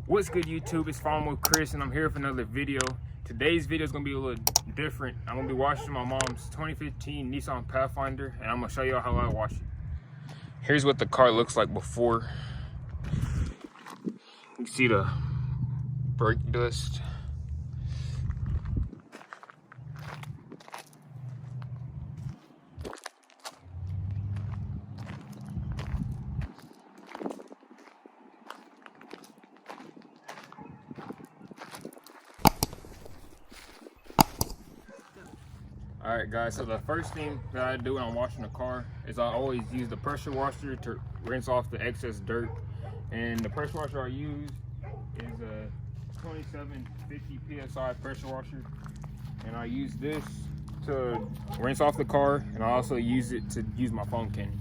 What's good, YouTube? It's Farm with Chris, and I'm here for another video. Today's video is gonna be a little different. I'm gonna be washing my mom's 2015 Nissan Pathfinder, and I'm gonna show y'all how I wash it. Here's what the car looks like before. You can see the brake dust. Alright guys, so the first thing that I do when I'm washing the car is I always use the pressure washer to rinse off the excess dirt. And the pressure washer I use is a 2750 PSI pressure washer. And I use this to rinse off the car, and I also use it to use my foam cannon.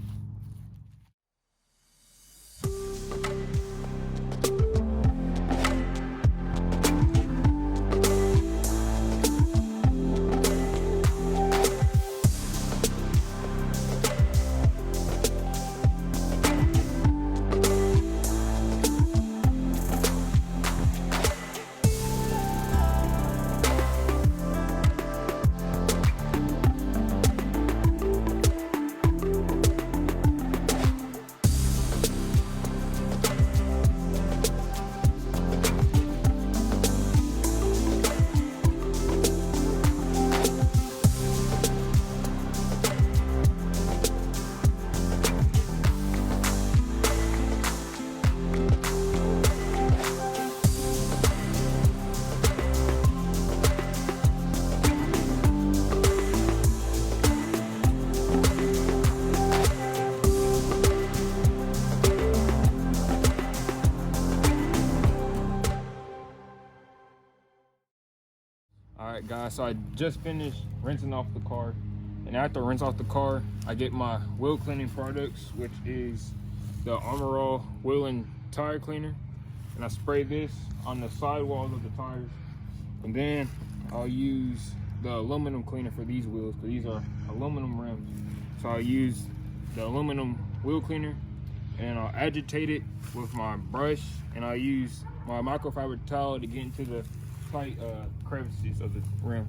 Alright guys, so I just finished rinsing off the car, and after I rinse off the car, I get my wheel cleaning products, which is the Armor All wheel and tire cleaner, and I spray this on the sidewalls of the tires, and then I'll use the aluminum cleaner for these wheels because these are aluminum rims. So I'll use the aluminum wheel cleaner and I'll agitate it with my brush, and I'll use my microfiber towel to get into the tight crevices of the rim.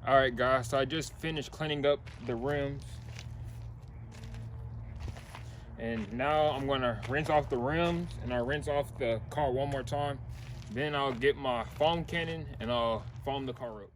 All right guys, so I just finished cleaning up the rims, and now I'm gonna rinse off the rims and I'll rinse off the car one more time. Then I'll get my foam cannon and I'll foam the car up.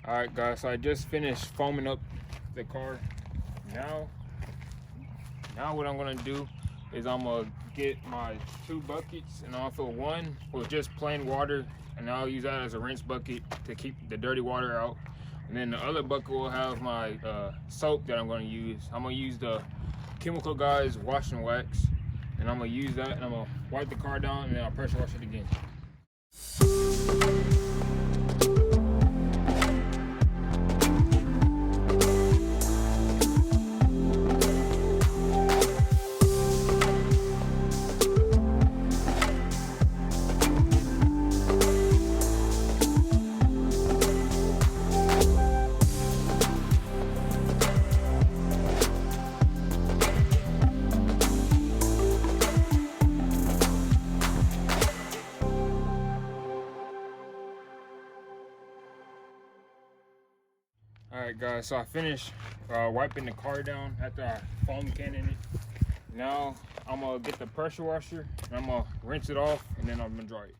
All right, guys, so I just finished foaming up the car. Now what I'm gonna do is I'm gonna get my 2 buckets, and I'll fill one with just plain water, and I'll use that as a rinse bucket to keep the dirty water out. And then the other bucket will have my soap that I'm gonna use. I'm gonna use the Chemical Guys Wash and Wax, and I'm gonna use that, and I'm gonna wipe the car down, and then I'll pressure wash it again. Alright guys, so I finished wiping the car down after I foam canning it. Now I'm gonna get the pressure washer and I'm gonna rinse it off, and then I'm gonna dry it.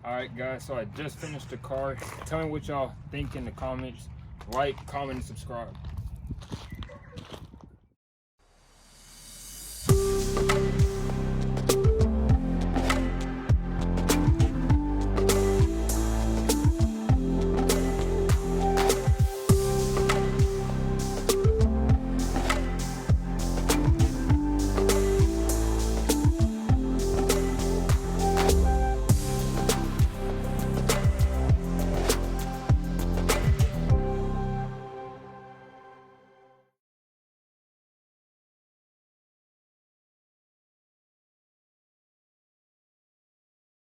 Alright guys, so I just finished the car. Tell me what y'all think in the comments. Like, comment, and subscribe.